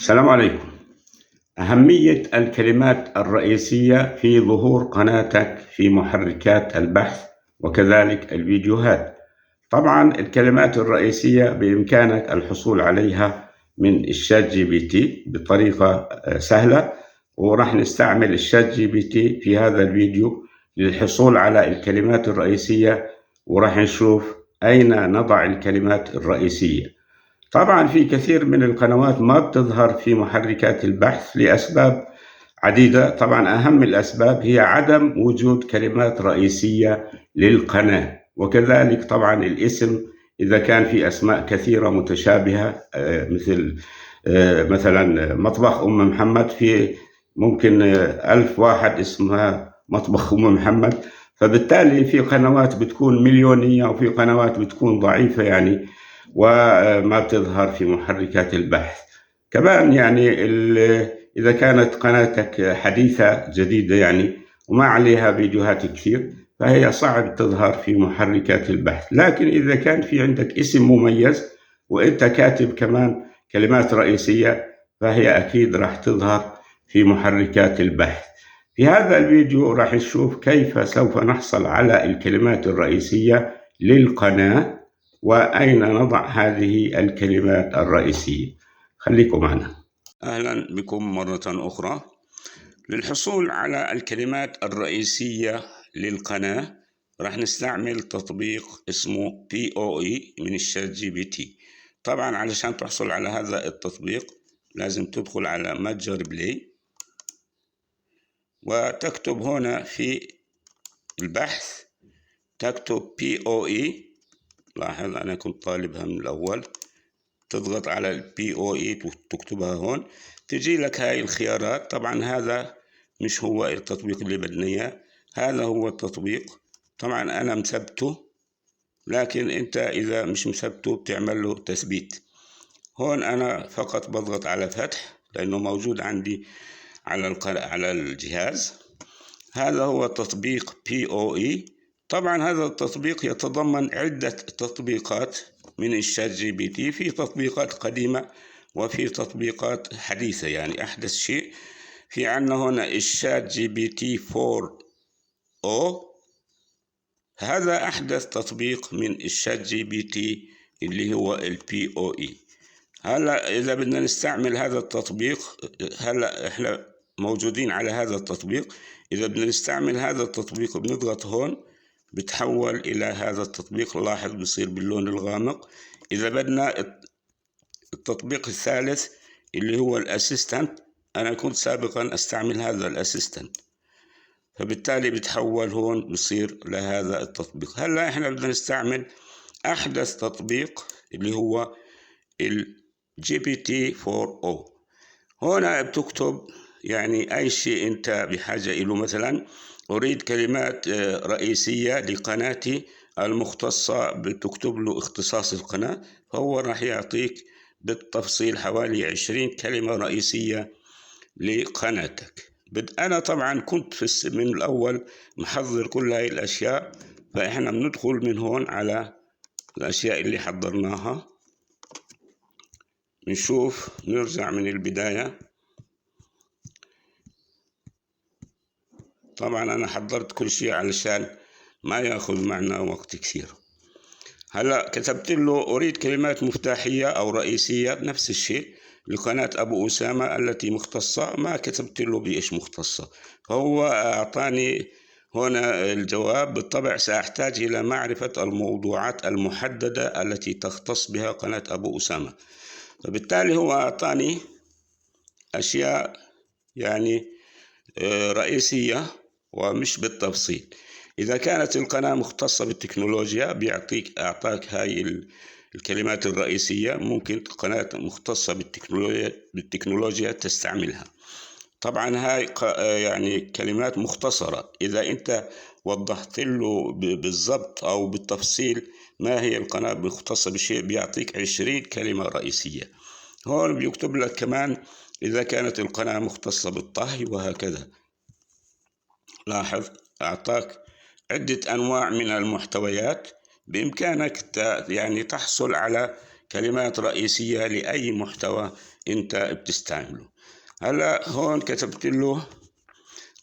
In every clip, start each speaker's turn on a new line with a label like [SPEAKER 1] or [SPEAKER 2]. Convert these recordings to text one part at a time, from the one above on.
[SPEAKER 1] السلام عليكم. أهمية الكلمات الرئيسية في ظهور قناتك في محركات البحث وكذلك الفيديوهات. طبعا الكلمات الرئيسية بإمكانك الحصول عليها من الشات جي بي تي بطريقة سهلة، وراح نستعمل الشات جي بي تي في هذا الفيديو للحصول على الكلمات الرئيسية، وراح نشوف أين نضع الكلمات الرئيسية. طبعا في كثير من القنوات ما بتظهر في محركات البحث لأسباب عديدة. طبعا أهم الأسباب هي عدم وجود كلمات رئيسية للقناة، وكذلك طبعا الاسم إذا كان في أسماء كثيرة متشابهة، مثلا مطبخ أم محمد، في ممكن 1000 واحد اسمها مطبخ أم محمد، فبالتالي في قنوات بتكون مليونية وفي قنوات بتكون ضعيفة يعني وما بتظهر في محركات البحث. كمان يعني إذا كانت قناتك حديثة جديدة يعني وما عليها فيديوهات كثير، فهي صعب تظهر في محركات البحث. لكن إذا كان في عندك اسم مميز وإنت كاتب كمان كلمات رئيسية، فهي أكيد راح تظهر في محركات البحث. في هذا الفيديو راح نشوف كيف سوف نحصل على الكلمات الرئيسية للقناة وأين نضع هذه الكلمات الرئيسية. خليكم معنا. أهلا بكم مرة أخرى. للحصول على الكلمات الرئيسية للقناة راح نستعمل تطبيق اسمه POE من الشات جي بي تي. طبعا علشان تحصل على هذا التطبيق لازم تدخل على متجر بلاي وتكتب هنا في البحث، تكتب POE. لاحظ أنا كنت طالبها من الأول. تضغط على البي او اي وتكتبها هون، تجي لك هاي الخيارات. طبعا هذا مش هو التطبيق اللي بدنا اياه، هذا هو التطبيق. طبعا انا مثبته، لكن انت اذا مش مثبته بتعمل له تثبيت. هون انا فقط بضغط على فتح لانه موجود عندي على الجهاز. هذا هو تطبيق POE. طبعا هذا التطبيق يتضمن عدة تطبيقات من الشات جي بي تي، في تطبيقات قديمة وفي تطبيقات حديثة يعني أحدث شيء. في عنا هنا الشات جي بي تي 4 او، هذا أحدث تطبيق من الشات جي بي تي اللي هو البي او اي. هلا إذا بدنا نستعمل هذا التطبيق، هلا إحنا موجودين على هذا التطبيق. إذا بدنا نستعمل هذا التطبيق بنضغط هون، بتحول إلى هذا التطبيق. لاحظ بصير باللون الغامق. إذا بدنا التطبيق الثالث اللي هو الأسيستنت، أنا كنت سابقا أستعمل هذا الأسيستنت، فبالتالي بتحول هون بصير لهذا التطبيق. هلا إحنا بدنا نستعمل أحدث تطبيق اللي هو الجي بي تي 4 او. هنا بتكتب يعني أي شيء أنت بحاجة إله. مثلا أريد كلمات رئيسية لقناتي المختصة، بتكتب له اختصاص القناة، فهو راح يعطيك بالتفصيل حوالي 20 كلمة رئيسية لقناتك. أنا طبعا كنت من الأول محضر كل هاي الأشياء، فإحنا بندخل من هون على الأشياء اللي حضرناها. نشوف، نرجع من البداية. طبعا أنا حضرت كل شيء علشان ما يأخذ معنا وقت كثير. هلا كتبت له أريد كلمات مفتاحية أو رئيسية، نفس الشيء لقناة أبو أسامة التي مختصة. ما كتبت له بإيش مختصة، فهو أعطاني هنا الجواب. بالطبع سأحتاج إلى معرفة الموضوعات المحددة التي تختص بها قناة أبو أسامة. فبالتالي هو أعطاني أشياء يعني رئيسية ومش بالتفصيل. إذا كانت القناة مختصة بالتكنولوجيا أعطاك هاي الكلمات الرئيسية. ممكن قناة مختصة بالتكنولوجيا تستعملها. طبعا هاي يعني كلمات مختصرة. إذا أنت وضحت له بالضبط أو بالتفصيل ما هي القناة مختصة بشيء، بيعطيك 20 كلمة رئيسية. هون بيكتب لك كمان إذا كانت القناة مختصة بالطهي وهكذا. لاحظ أعطاك عدة أنواع من المحتويات، بإمكانك يعني تحصل على كلمات رئيسية لأي محتوى أنت بتستعمله. هلا هون كتبت له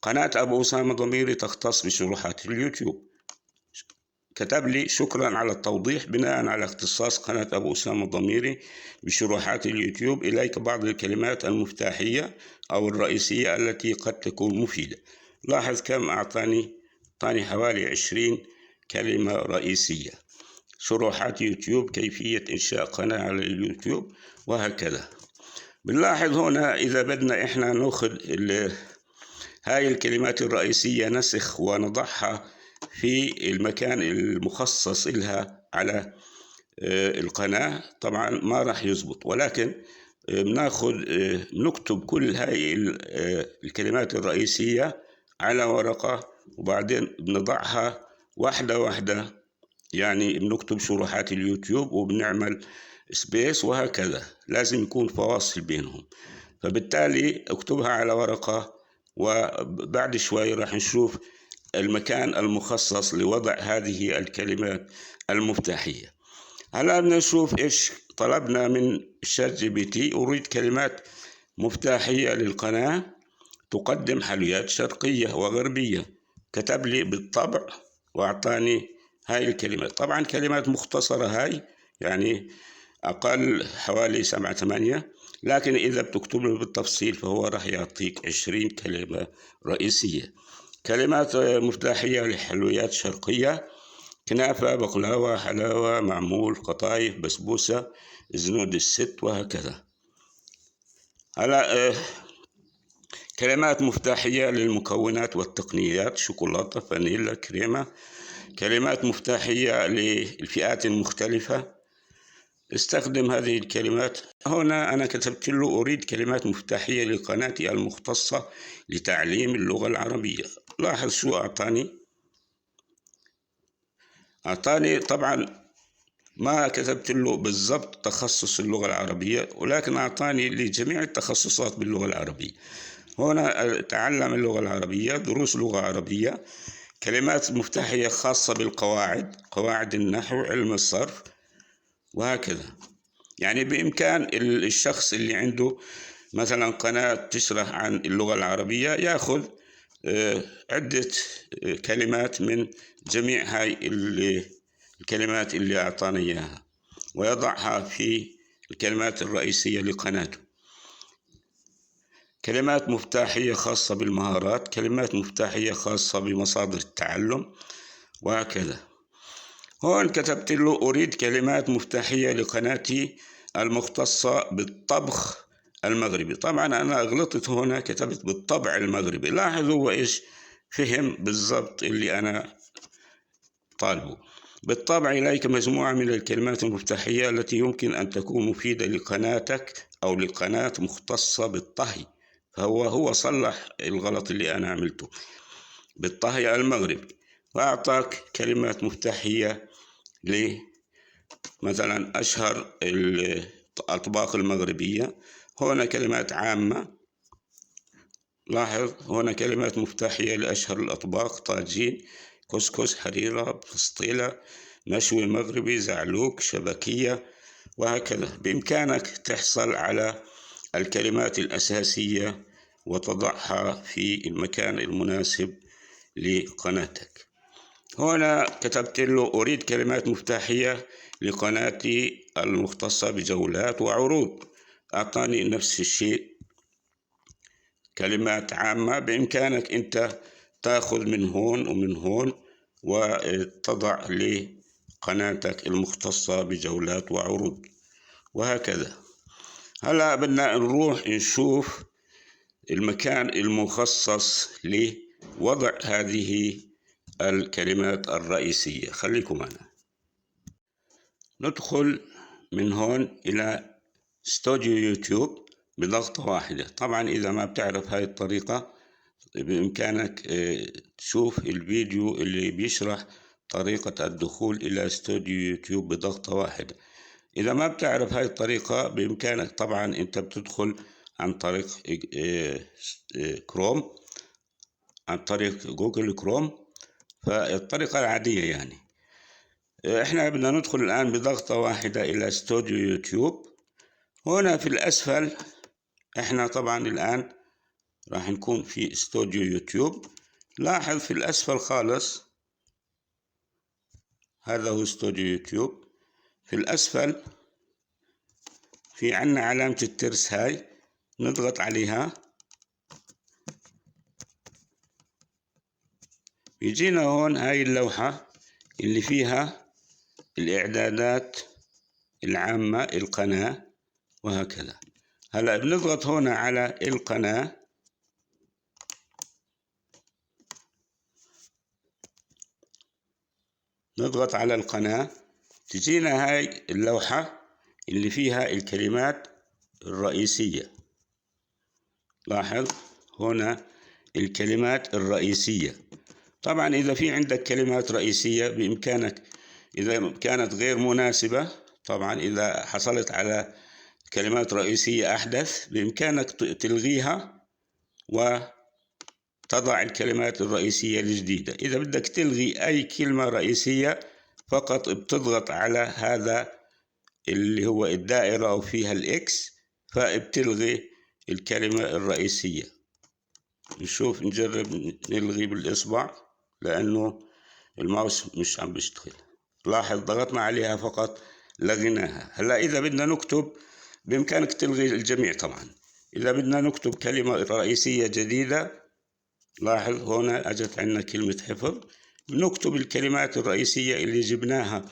[SPEAKER 1] قناة أبو أسامة ضميري تختص بشروحات اليوتيوب. كتب لي شكرا على التوضيح، بناء على اختصاص قناة أبو أسامة ضميري بشروحات اليوتيوب إليك بعض الكلمات المفتاحية أو الرئيسية التي قد تكون مفيدة. لاحظ كم أعطاني حوالي 20 كلمة رئيسية. شروحات يوتيوب، كيفية إنشاء قناة على اليوتيوب، وهكذا. بنلاحظ هنا إذا بدنا إحنا نأخذ هاي الكلمات الرئيسية نسخ ونضعها في المكان المخصص لها على القناة، طبعا ما راح يزبط، ولكن نكتب كل هاي الكلمات الرئيسية على ورقة، وبعدين بنضعها واحدة واحدة، يعني بنكتب شروحات اليوتيوب وبنعمل سبيس وهكذا، لازم يكون فواصل بينهم. فبالتالي اكتبها على ورقة، وبعد شوي راح نشوف المكان المخصص لوضع هذه الكلمات المفتاحية. هلا بدنا نشوف ايش طلبنا من ChatGPT. أريد كلمات مفتاحية للقناة تقدم حلويات شرقية وغربية. كتب لي بالطبع وأعطاني هاي الكلمات، طبعا كلمات مختصرة هاي، يعني أقل حوالي 7-8، لكن إذا بتكتب له بالتفصيل فهو راح يعطيك 20 كلمة رئيسية. كلمات مفتاحية لحلويات شرقية: كنافة، بقلاوة، حلاوة، معمول، قطايف، بسبوسة، زنود الست، وهكذا. هلا كلمات مفتاحية للمكونات والتقنيات: شوكولاتة، فانيلا، كريمة. كلمات مفتاحية للفئات المختلفة: استخدم هذه الكلمات. هنا أنا كتبت له أريد كلمات مفتاحية لقناتي المختصة لتعليم اللغة العربية. لاحظ شو أعطاني طبعا ما كتبت له بالضبط تخصص اللغة العربية، ولكن أعطاني لجميع التخصصات باللغة العربية. هنا تعلم اللغة العربية، دروس لغة عربية، كلمات مفتاحية خاصة بالقواعد، قواعد النحو، علم الصرف، وهكذا. يعني بإمكان الشخص اللي عنده مثلا قناة تشرح عن اللغة العربية يأخذ عدة كلمات من جميع هاي الكلمات اللي أعطانا إياها، ويضعها في الكلمات الرئيسية لقناته. كلمات مفتاحية خاصة بالمهارات، كلمات مفتاحية خاصة بمصادر التعلم، وهكذا. هون كتبت له أريد كلمات مفتاحية لقناتي المختصة بالطبخ المغربي. طبعا أنا غلطت هنا، كتبت بالطبع المغربي. لاحظوا هو إيش فهم بالضبط اللي أنا طالبه. بالطبع إليك مجموعة من الكلمات المفتاحية التي يمكن أن تكون مفيدة لقناتك أو لقناة مختصة بالطهي. فهو صلح الغلط اللي أنا عملته، بالطهي المغربي، وأعطاك كلمات مفتاحية مثلا أشهر الأطباق المغربية. هنا كلمات عامة. لاحظ هنا كلمات مفتاحية لأشهر الأطباق: طاجين، كسكس، حريرة، فسطيلة، مشوي مغربي، زعلوك، شبكية، وهكذا. بإمكانك تحصل على الكلمات الأساسية وتضعها في المكان المناسب لقناتك. هنا كتبت له أريد كلمات مفتاحية لقناتي المختصة بجولات وعروض. أعطاني نفس الشيء، كلمات عامة. بإمكانك أنت تأخذ من هون ومن هون وتضع لقناتك المختصة بجولات وعروض، وهكذا. هلا بدنا نروح نشوف المكان المخصص لوضع هذه الكلمات الرئيسية. خليكم معنا. ندخل من هون إلى استوديو يوتيوب بضغطة واحدة. طبعا إذا ما بتعرف هاي الطريقة بإمكانك تشوف الفيديو اللي بيشرح طريقة الدخول إلى استوديو يوتيوب بضغطة واحدة. إذا ما بتعرف هاي الطريقة بإمكانك طبعا أنت بتدخل عن طريق كروم، عن طريق جوجل كروم، فالطريقة العادية يعني. احنا بدنا ندخل الآن بضغطة واحدة إلى استوديو يوتيوب. هنا في الأسفل احنا طبعا الآن راح نكون في استوديو يوتيوب. لاحظ في الأسفل خالص هذا هو استوديو يوتيوب. في الأسفل في عنا علامة الترس هاي، نضغط عليها يجينا هون هاي اللوحة اللي فيها الإعدادات العامة القناة وهكذا. هلأ بنضغط هنا على القناة، نضغط على القناة تجينا هاي اللوحة اللي فيها الكلمات الرئيسية. لاحظ هنا الكلمات الرئيسية. طبعا إذا في عندك كلمات رئيسية بإمكانك، إذا كانت غير مناسبة، طبعا إذا حصلت على كلمات رئيسية أحدث بإمكانك تلغيها وتضع الكلمات الرئيسية الجديدة. إذا بدك تلغي أي كلمة رئيسية فقط بتضغط على هذا اللي هو الدائرة أو فيها الإكس، فبتلغي الكلمة الرئيسية. نشوف نجرب نلغي بالإصبع لأنه الماوس مش عم بيشتغل. لاحظ ضغطنا عليها فقط لغيناها. هلا إذا بدنا نكتب بإمكانك تلغي الجميع طبعا. إذا بدنا نكتب كلمة رئيسية جديدة، لاحظ هنا أجت عندنا كلمة حفظ. بنكتب الكلمات الرئيسية اللي جبناها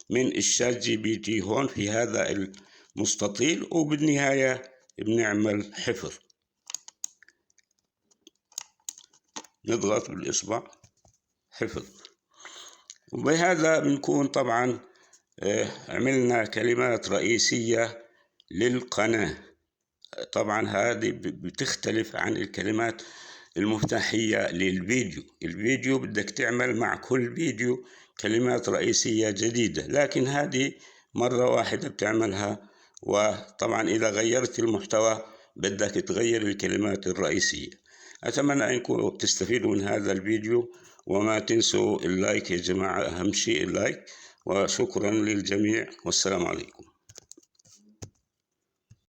[SPEAKER 1] من الشات جي بي تي هون في هذا المستطيل، وبالنهاية بنعمل حفظ. نضغط بالإصبع حفظ. وبهذا بنكون طبعا عملنا كلمات رئيسية للقناة. طبعا هذه بتختلف عن الكلمات المفتاحية للفيديو. الفيديو بدك تعمل مع كل فيديو كلمات رئيسية جديدة، لكن هذه مرة واحدة بتعملها. وطبعا إذا غيرت المحتوى بدك تغير الكلمات الرئيسية. أتمنى أنكم تستفيدوا من هذا الفيديو، وما تنسوا اللايك يا جماعة، أهم شيء اللايك. وشكرا للجميع والسلام عليكم.